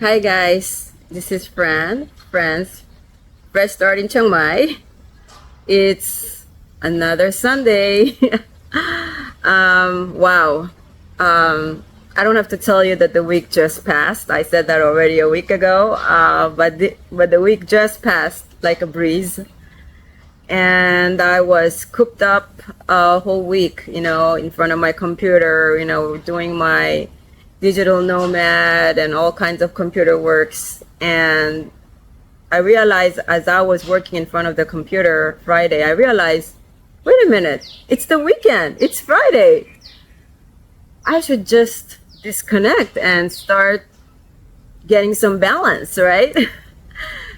Hi guys, this is Fran's fresh start in Chiang Mai. It's another Sunday. Wow. I don't have to tell you that the week just passed. I said that already a week ago, but the week just passed like a breeze. And I was cooped up a whole week, in front of my computer, doing my digital nomad and all kinds of computer works. And I realized as I was working in front of the computer Friday, I realized, wait a minute, it's the weekend, it's Friday. I should just disconnect and start getting some balance, right?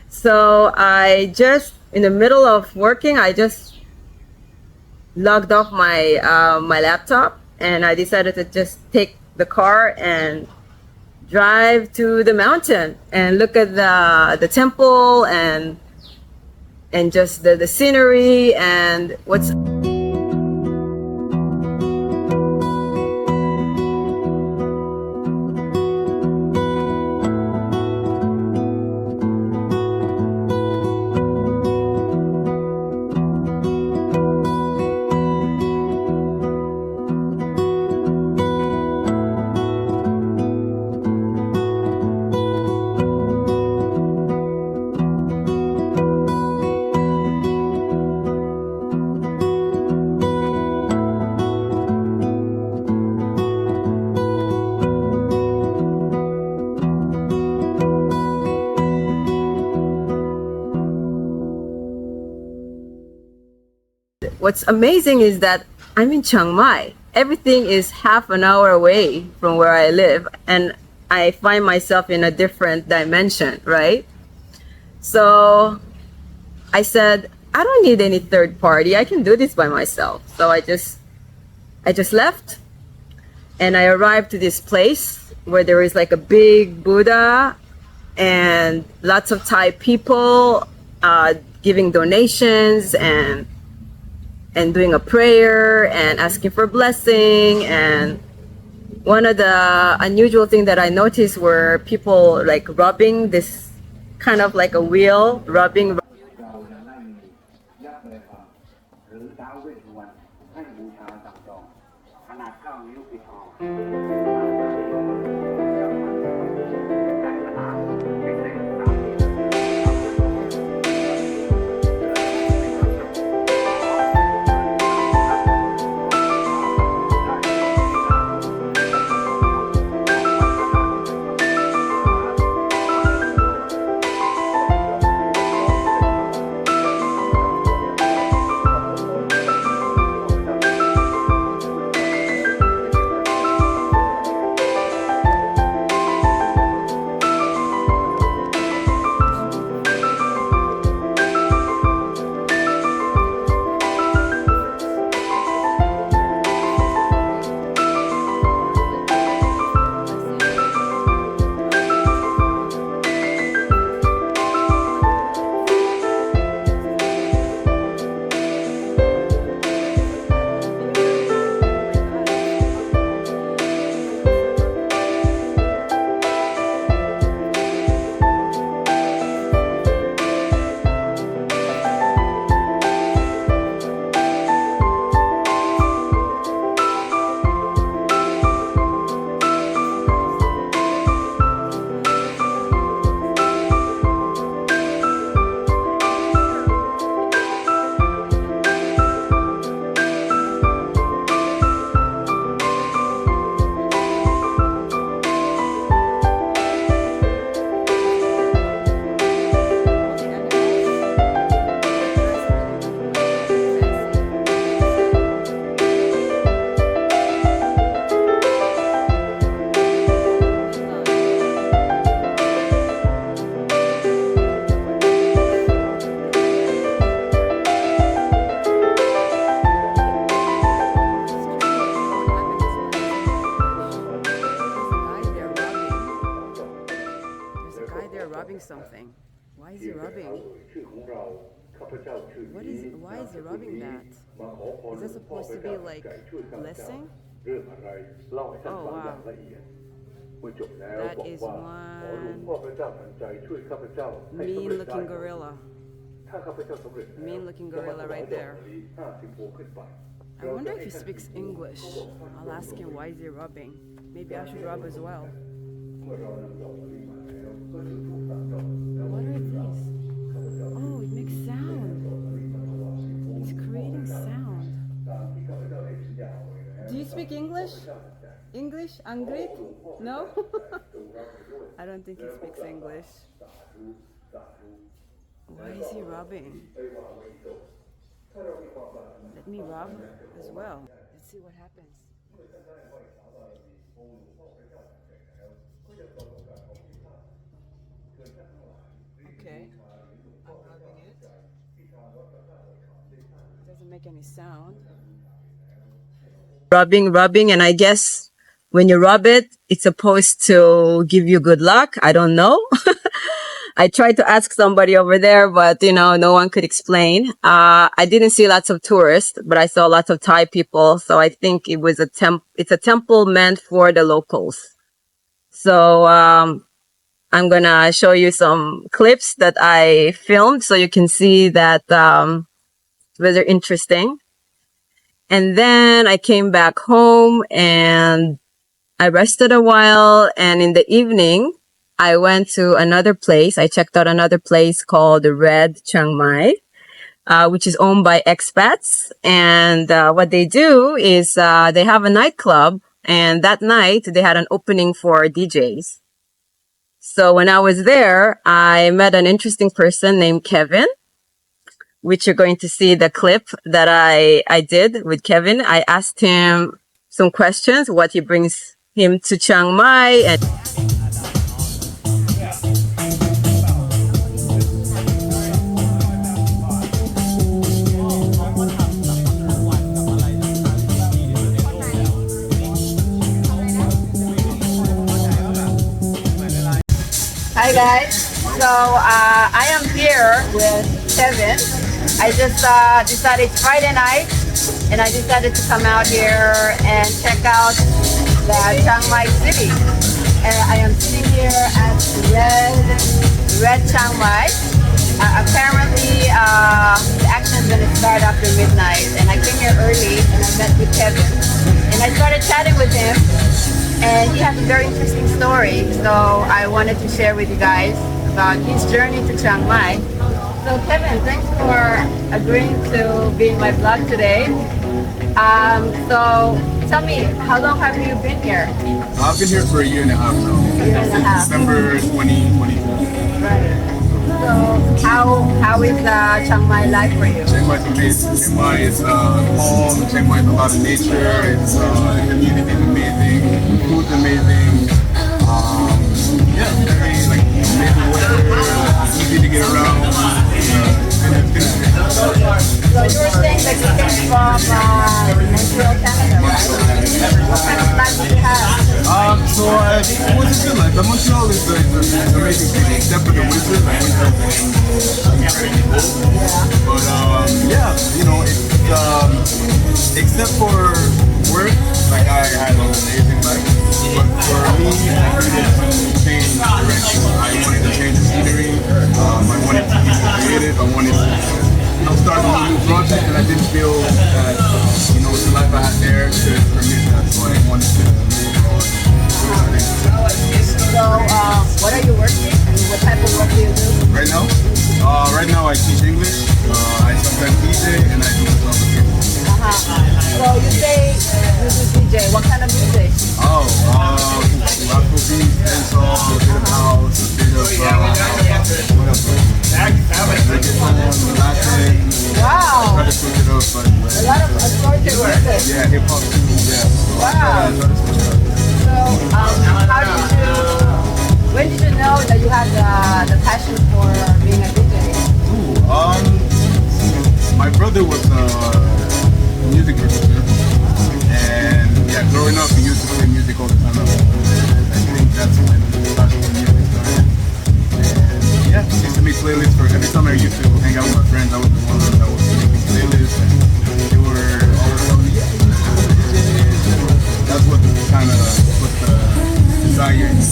So I just, in the middle of working, I just logged off my laptop, and I decided to just take the car and drive to the mountain and look at the temple and just the scenery and what's what's amazing is that I'm in Chiang Mai. Everything is half an hour away from where I live, and I find myself in a different dimension, right? So I said, I don't need any third party. I can do this by myself. So I just left, and I arrived to this place where there is like a big Buddha and lots of Thai people giving donations and doing a prayer and asking for blessing. And one of the unusual things that I noticed were people like rubbing this kind of like a wheel, rubbing. Rubbing something. Why is he rubbing? Why is he rubbing that? Is that supposed to be like blessing? Oh wow. That is one mean-looking gorilla. Mean-looking gorilla right there. I wonder if he speaks English. I'll ask him why is he rubbing. Maybe I should rub as well. What are these? Oh, it makes sound. It's creating sound. Do you speak English? English? Angret? No? I don't think he speaks English. Why is he rubbing? Let me rub as well. Let's see what happens. Okay, I'm rubbing it. It doesn't make any sound. Rubbing, and I guess when you rub it, it's supposed to give you good luck. I don't know. I tried to ask somebody over there, but no one could explain. I didn't see lots of tourists, but I saw lots of Thai people. So I think it was it's a temple meant for the locals. So, I'm gonna show you some clips that I filmed so you can see that, was interesting. And then I came back home and I rested a while. And in the evening, I went to another place. I checked out another place called the Red Chiang Mai, which is owned by expats. And what they do is they have a nightclub. And that night, they had an opening for DJs. So when I was there, I met an interesting person named Kevin, which you're going to see the clip that I did with Kevin. I asked him some questions, what he brings him to Chiang Mai. And hi guys, so I am here with Kevin. I just decided it's Friday night and I decided to come out here and check out the Chiang Mai city. I am sitting here at Red Chiang Mai. Apparently the action is going to start after midnight and I came here early and I met with Kevin and I started chatting with him. And he has a very interesting story, so I wanted to share with you guys about his journey to Chiang Mai. So Kevin, thanks for agreeing to be in my vlog today. So tell me, how long have you been here? I've been here for a year and a half now. A year and a half. December 2022. Right. So how is Chiang Mai life for you? Chiang Mai is amazing. Chiang Mai is calm. Chiang Mai is a lot of nature. It's the community is amazing. The food's amazing. Yeah, very amazing weather. Easy to get around. So you were saying that you came from Montreal, Canada, right? What kind of life did you have? So it was a good life. Montreal is an amazing city, except for the winter. Like winter is incredibly cold. But it's except for work, like I had an amazing life. But for me, I needed to change direction. I wanted to change the scenery. I wanted to be creative. I wanted to start a new project, and I didn't feel that the life I had there could permit that. So I wanted to move on. So what are you working? I mean, what type of work do you do? Right now I teach English. I sometimes DJ and I do photography. So you say you do DJ. What kind of music? Afrobeat, dancehall, a bit of house, a bit of what else? Reggaeton, Latin. Wow. Try to switch it up, but a lot of assorted music. Yeah, hip hop too. Yeah. Wow. So when did you know that you had the passion for being a DJ? My brother was a music producer, and growing up, he used to play music all the time. I think that's when the passion for music started. And he used to make playlists for every time I used to hang out with my friends. I was the one that was making playlists, and they were always telling me, that's what kind of put the desire in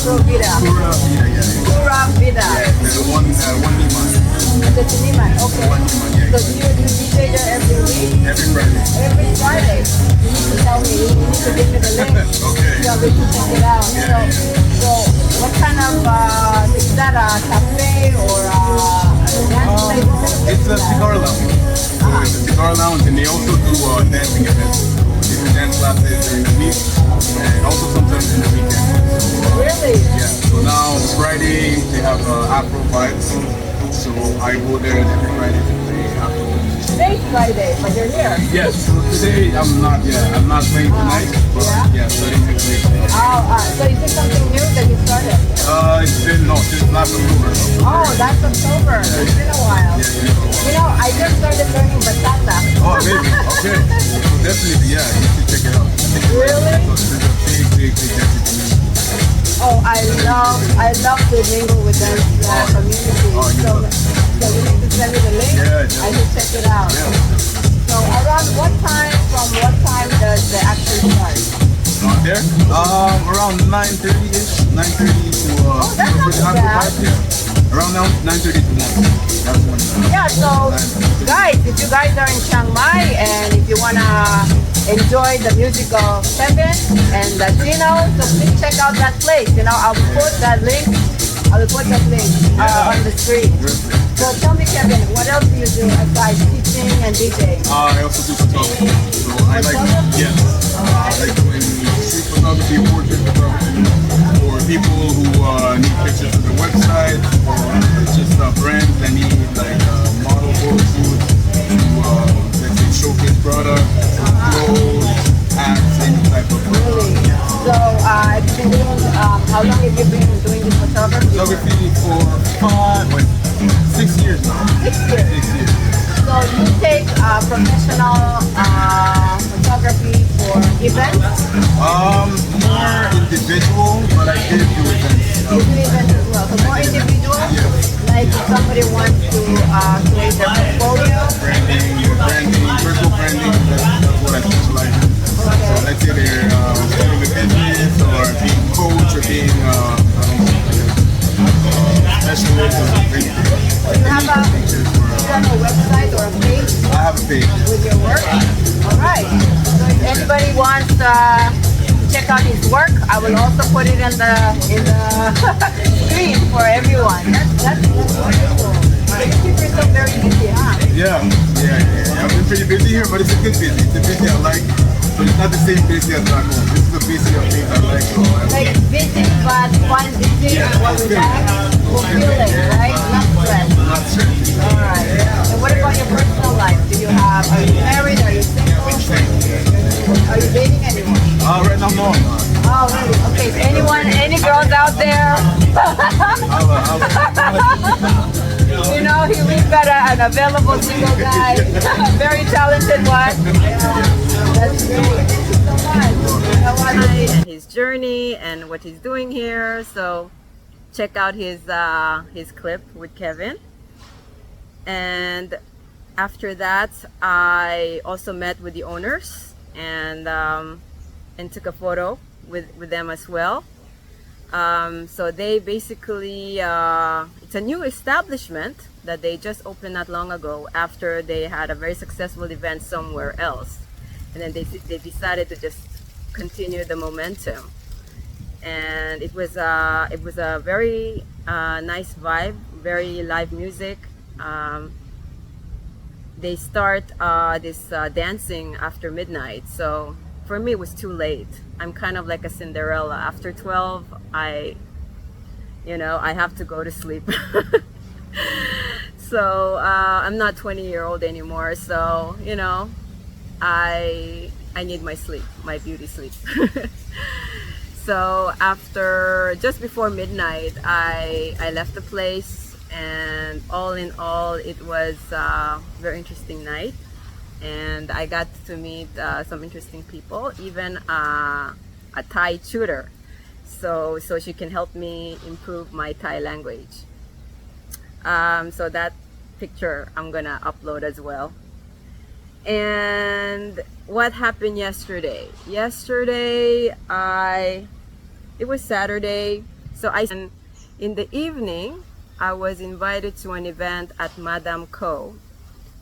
Pura Vida. Pura Vida, yeah. Pura Vida. Yeah, the one Niman. The Tiniman, okay. One Niman, yeah. So do you DJ there every week? Every Friday. Every Friday. You need to tell me. You need to give me the link. Okay. So we can check it out. Yeah, So what kind of, is that a cafe or a dance place? It's a cigar lounge. So it's a cigar lounge, and they also do dancing events. So they do dance classes during the week, and also sometimes in the weekend. So, Really? yeah. So now Friday they have Afro vibes. So I go there every Friday to play Afro vibes. Today's Friday, but you're here. Yes. So today I'm not playing tonight, but yeah, starting next week. So is this something new that you started? It's been since last October. Oh, that's October. It's been a while. You know, I just started learning bachata. Oh, amazing. Okay. So definitely, yeah, you should check it out. Really? So this is a big dance community. Oh, I love to mingle with them community. So you need to send me the link. Yeah, I should check it out. Yeah. So around from what time does the action start? Not there? Around 9:30ish, 9:30 to that's not too bad. Yeah. Around now, 9:30 to 1. That's when. Yeah, so guys, if you guys are in Chiang Mai and if you wanna enjoy the music of Kevin and Latino, so please check out that place. You know, I will put that link on the screen. So tell me, Kevin, what else do you do besides teaching and DJing? I also do photography. So I like doing street photography, portrait photography for people who need pictures for the website, or just brands that need like model photo shoots to let's say showcase products, clothes, hats, any type of Really? So I've been doing, how long have you been doing this photography? photography for 6 years now. 6 years. 6 years. So you take professional photography for events? More individual, but I did do events. You do events as well. So more individual? Yes. Like if somebody wants to create their portfolio? Branding, personal branding, that's what I specialize in. So let's say they're starting a business or being coach or being specialist or anything. So you have a website or a page I have a page. with your work? Alright. So if anybody wants to check out his work, I will also put it in the screen for everyone. That's wonderful. So you keep yourself very busy, huh? Yeah. I've been pretty busy here, but it's a good busy. It's a busy I like. But it's not the same busy as back home. This is a busy of things I like. So Like busy but fun busy or relaxed, fulfilling, right? Not stressed. not stressed. Alright. And what about your personal life? Are you married? Are you single? Are you dating anyone? Right now, no. Oh, really? Okay, so any girls out there? You know, we've got an available single guy, a very talented one. That's great. Thank you so much. You know what? And his journey and what he's doing here. So check out his clip with Kevin. And after that, I also met with the owners and took a photo with them as well. So they basically, it's a new establishment that they just opened not long ago after they had a very successful event somewhere else. And then they decided to just continue the momentum. And it was a very nice vibe, very live music. They start this dancing after midnight. So for me, it was too late. I'm kind of like a Cinderella. After 12, I have to go to sleep. So I'm not 20-year-old anymore. So I need my sleep, my beauty sleep. So after just before midnight, I left the place, and all in all, it was a very interesting night. And I got to meet some interesting people, even a Thai tutor, so she can help me improve my Thai language. So that picture I'm gonna upload as well. And what happened yesterday? It was Saturday, So and in the evening, I was invited to an event at Madame Co,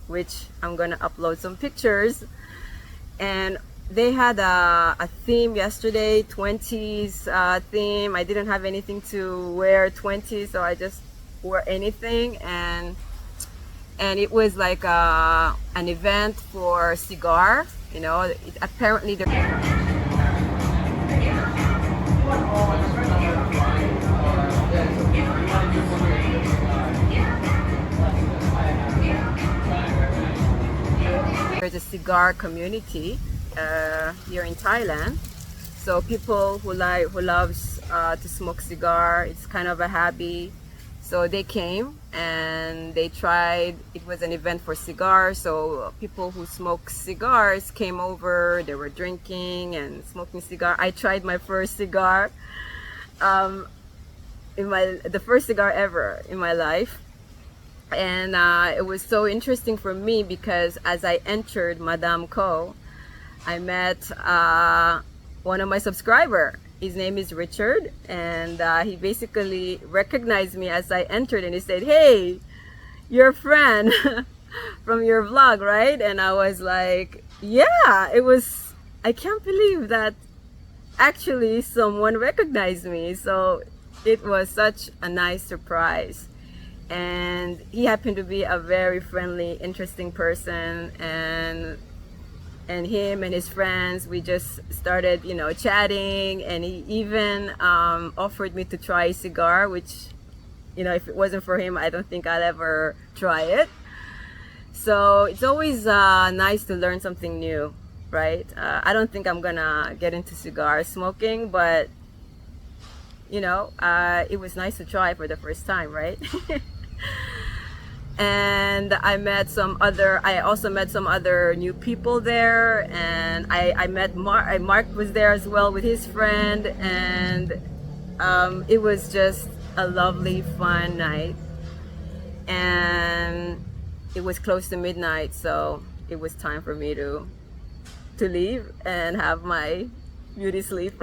which I'm gonna upload some pictures. And they had a theme yesterday, 20s theme. I didn't have anything to wear 20s, so I just wore anything. And it was like an event for cigar. You know, apparently there's a cigar community here in Thailand. So people who loves to smoke cigar, it's kind of a hobby. So they came and they tried. It was an event for cigars. So people who smoke cigars came over. They were drinking and smoking cigar. I tried my first cigar, the first cigar ever in my life. And it was so interesting for me because as I entered Madame Co, I met one of my subscribers. His name is Richard, and he basically recognized me as I entered, and he said, "Hey, you're a friend from your vlog, right?" And I was like, "Yeah." I can't believe that actually someone recognized me. So it was such a nice surprise. And he happened to be a very friendly, interesting person, and him and his friends, we just started, chatting, and he even offered me to try a cigar, which, if it wasn't for him, I don't think I'd ever try it. So it's always nice to learn something new, right? I don't think I'm gonna get into cigar smoking, but it was nice to try for the first time, right? And I also met some other new people there, and I met Mark was there as well with his friend, and it was just a lovely, fun night. And it was close to midnight, so it was time for me to leave and have my beauty sleep.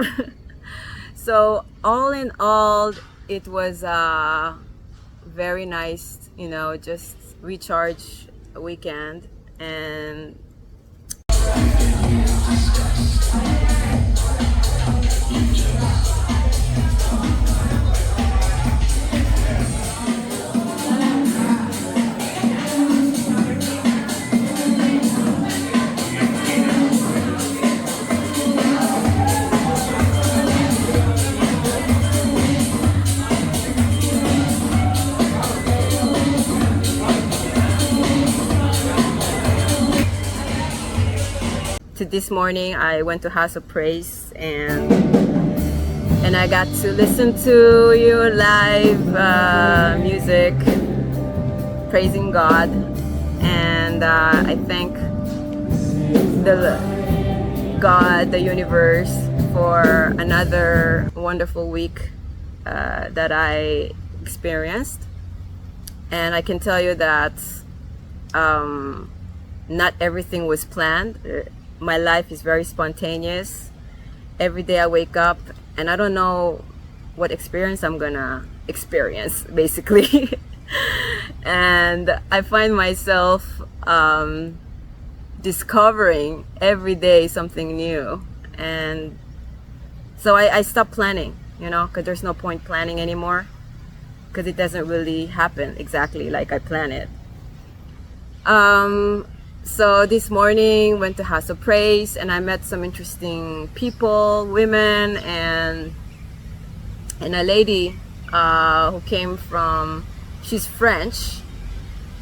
So all in all, it was very nice, just recharge a weekend. And this morning I went to House of Praise, and I got to listen to your live music, praising God, and I thank the universe for another wonderful week that I experienced. And I can tell you that not everything was planned. My life is very spontaneous. Every day I wake up and I don't know what experience I'm gonna experience, basically. And I find myself discovering every day something new. And so I stopped planning, because there's no point planning anymore, because it doesn't really happen exactly like I plan it. So this morning went to House of Praise, and I met some interesting people, women, and a lady who came from, she's French,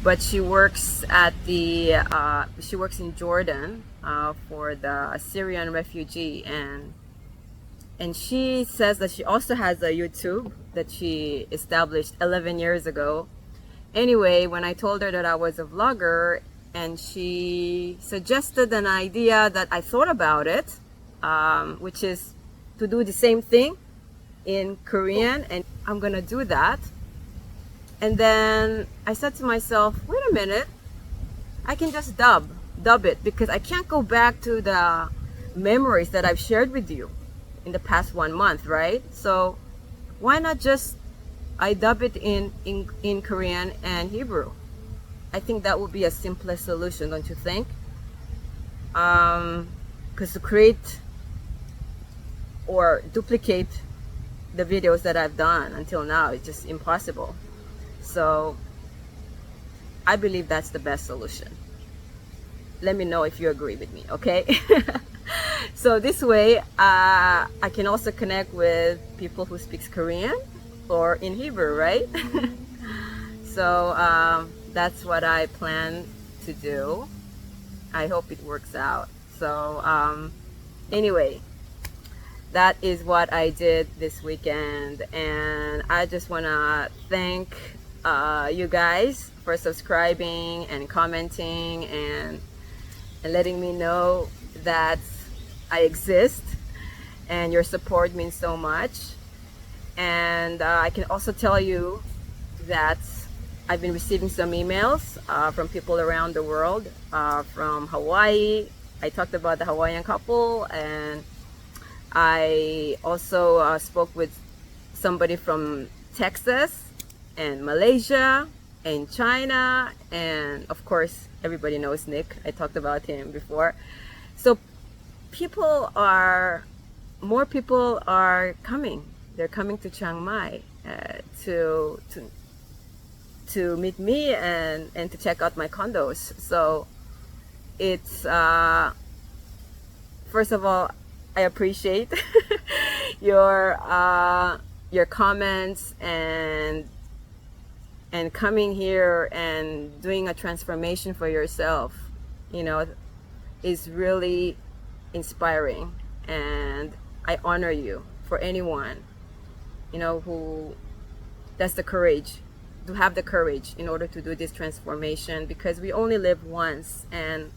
but she works she works in Jordan for the Syrian refugee, and she says that she also has a YouTube that she established 11 years ago. Anyway, when I told her that I was a vlogger, and she suggested an idea that I thought about it, which is to do the same thing in Korean, and I'm gonna do that. And then I said to myself, wait a minute, I can just dub it, because I can't go back to the memories that I've shared with you in the past 1 month, right? So why not just I dub it in Korean and Hebrew? I think that would be a simplest solution, don't you think? Because to create or duplicate the videos that I've done until now is just impossible. So I believe that's the best solution. Let me know if you agree with me, okay? So this way, I can also connect with people who speaks Korean or in Hebrew, right? So that's what I plan to do. I hope it works out. So anyway, that is what I did this weekend, and I just want to thank you guys for subscribing and commenting and letting me know that I exist, and your support means so much. And I can also tell you that I've been receiving some emails from people around the world, from Hawaii. I talked about the Hawaiian couple, and I also spoke with somebody from Texas and Malaysia and China, and of course everybody knows Nick. I talked about him before. So more people are coming. They're coming to Chiang Mai to meet me and to check out my condos. So it's first of all, I appreciate your comments and coming here and doing a transformation for yourself, is really inspiring, and I honor you. For anyone, who does the courage, to have the courage in order to do this transformation, because we only live once, and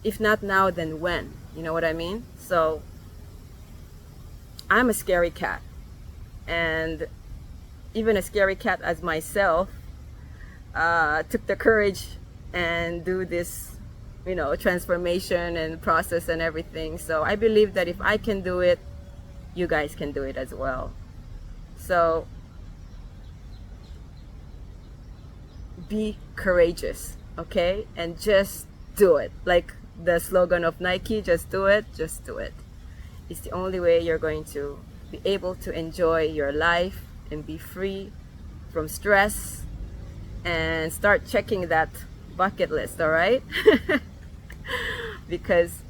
if not now, then when? You know what I mean? So I'm a scary cat, and even a scary cat as myself took the courage and do this transformation and process and everything. So I believe that if I can do it, you guys can do it as well. So be courageous, okay? And just do it. Like the slogan of Nike, just do it, just do it. It's the only way you're going to be able to enjoy your life and be free from stress, and start checking that bucket list, all right? Because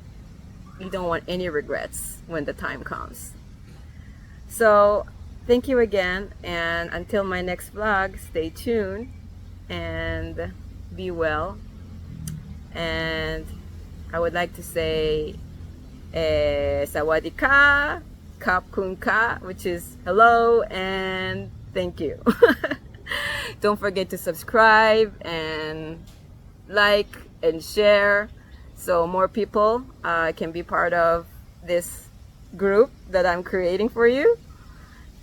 you don't want any regrets when the time comes. So thank you again, and until my next vlog, stay tuned and be well. And I would like to say sawadee ka, kap kun ka, which is hello and thank you. Don't forget to subscribe and like and share, so more people can be part of this group that I'm creating for you.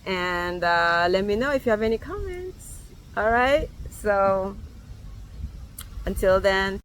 And let me know if you have any comments. All right, so until then,